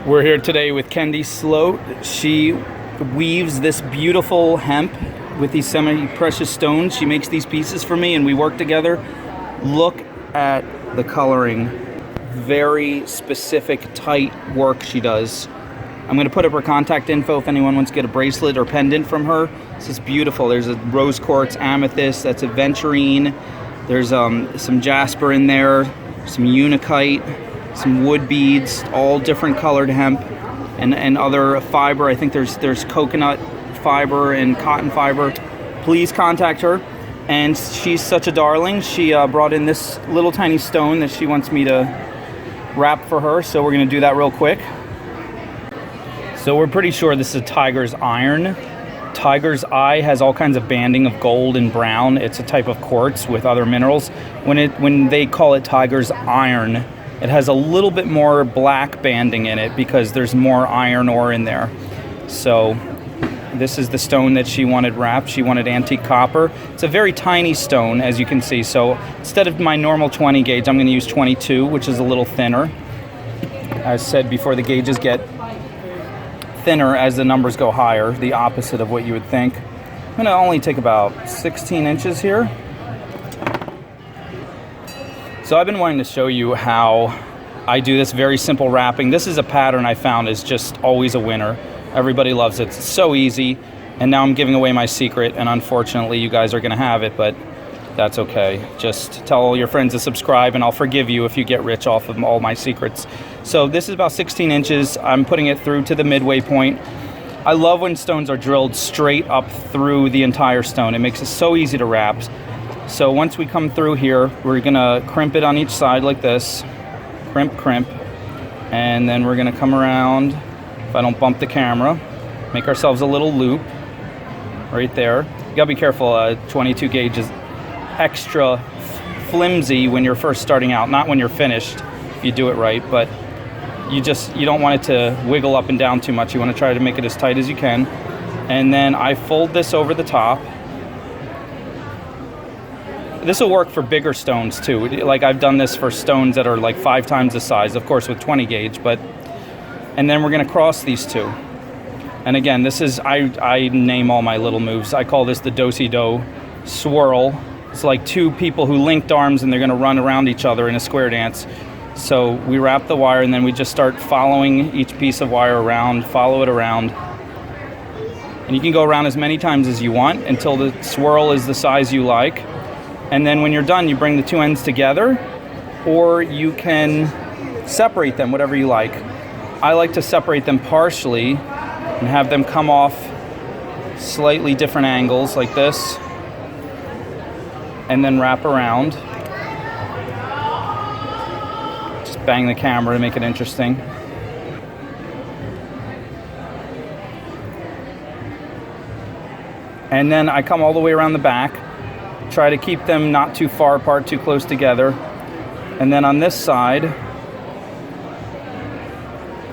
We're here today with Kendi Sloat. She weaves this beautiful hemp with these semi-precious stones. She makes these pieces for me and we work together. Look at the coloring. Very specific, tight work she does. I'm going to put up her contact info if anyone wants to get a bracelet or pendant from her. This is beautiful. There's a rose quartz amethyst, that's aventurine. There's some jasper in there, some unakite, some wood beads, all different colored hemp and other fiber. I think there's coconut fiber and cotton fiber. Please contact her. And she's such a darling. She brought in this little tiny stone that she wants me to wrap for her. So we're gonna do that real quick. So we're pretty sure this is a tiger's iron. Tiger's eye has all kinds of banding of gold and brown. It's a type of quartz with other minerals. When they call it tiger's iron, it has a little bit more black banding in it because there's more iron ore in there. So this is the stone that she wanted wrapped. She wanted antique copper. It's a very tiny stone, as you can see. So instead of my normal 20 gauge, I'm going to use 22, which is a little thinner. As said before, the gauges get thinner as the numbers go higher, the opposite of what you would think. I'm going to only take about 16 inches here. So I've been wanting to show you how I do this very simple wrapping. This is a pattern I found is just always a winner. Everybody loves it. It's so easy. And now I'm giving away my secret, and unfortunately you guys are going to have it, but that's okay. Just tell all your friends to subscribe and I'll forgive you if you get rich off of all my secrets. So this is about 16 inches. I'm putting it through to the midway point. I love when stones are drilled straight up through the entire stone. It makes it so easy to wrap. So once we come through here, we're gonna crimp it on each side like this. Crimp, crimp. And then we're gonna come around, if I don't bump the camera, make ourselves a little loop right there. You gotta be careful, 22 gauge is extra flimsy when you're first starting out, not when you're finished, if you do it right, but you don't want it to wiggle up and down too much. You wanna try to make it as tight as you can. And then I fold this over the top. This will work for bigger stones too. Like I've done this for stones that are like 5 times the size, of course with 20 gauge, and then we're gonna cross these two. And again, this is, I name all my little moves. I call this the do-si-do swirl. It's like two people who linked arms and they're gonna run around each other in a square dance. So we wrap the wire and then we just start following each piece of wire around, follow it around. And you can go around as many times as you want until the swirl is the size you like. And then when you're done, you bring the two ends together, or you can separate them, whatever you like. I like to separate them partially and have them come off slightly different angles like this, and then wrap around. Just bang the camera to make it interesting. And then I come all the way around the back. Try to keep them not too far apart, too close together. And then on this side,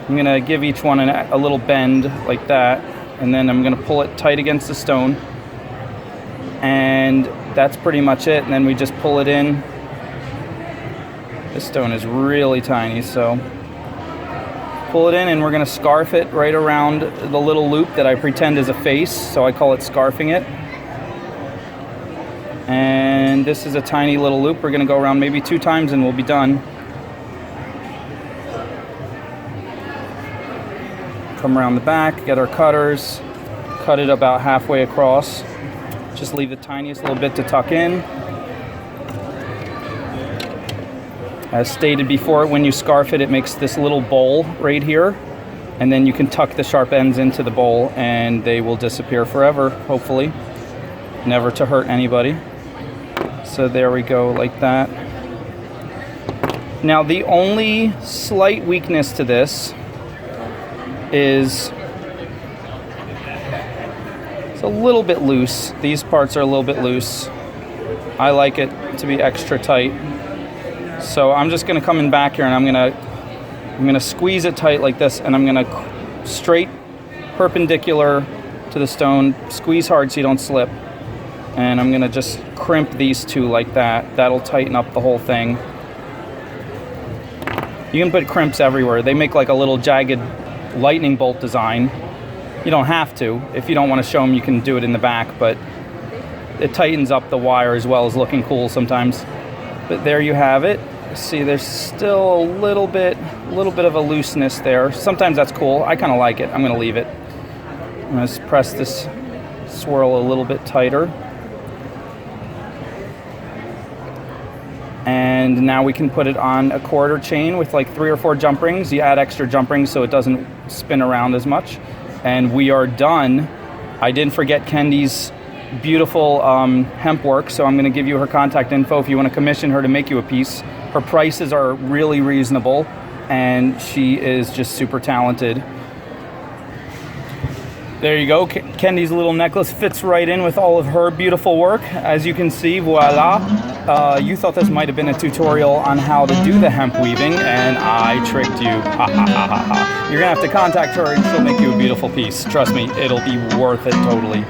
I'm gonna give each one a little bend like that. And then I'm gonna pull it tight against the stone. And that's pretty much it. And then we just pull it in. This stone is really tiny, so pull it in and we're gonna scarf it right around the little loop that I pretend is a face. So I call it scarfing it. And this is a tiny little loop. We're gonna go around maybe 2 times and we'll be done. Come around the back, get our cutters, cut it about halfway across. Just leave the tiniest little bit to tuck in. As stated before, when you scarf it, it makes this little bowl right here. And then you can tuck the sharp ends into the bowl and they will disappear forever, hopefully. Never to hurt anybody. So there we go, like that. Now the only slight weakness to this is it's a little bit loose. These parts are a little bit loose. I like it to be extra tight. So I'm just gonna come in back here and I'm gonna squeeze it tight like this, and I'm gonna straight perpendicular to the stone, squeeze hard so you don't slip. And I'm gonna just crimp these two like that. That'll tighten up the whole thing. You can put crimps everywhere. They make like a little jagged lightning bolt design. You don't have to. If you don't want to show them, you can do it in the back, but it tightens up the wire as well as looking cool sometimes. But there you have it. See, there's still a little bit of a looseness there. Sometimes that's cool. I kind of like it. I'm going to leave it. I'm going to press this swirl a little bit tighter. And now we can put it on a quarter chain with like 3 or 4 jump rings. You add extra jump rings so it doesn't spin around as much. And we are done. I didn't forget Kendi's beautiful hemp work, so I'm going to give you her contact info if you want to commission her to make you a piece. Her prices are really reasonable, and she is just super talented. There you go. Kendi's little necklace fits right in with all of her beautiful work. As you can see, voila. You thought this might have been a tutorial on how to do the hemp weaving, and I tricked you. Ha ha ha ha ha. You're going to have to contact her, and she'll make you a beautiful piece. Trust me, it'll be worth it totally.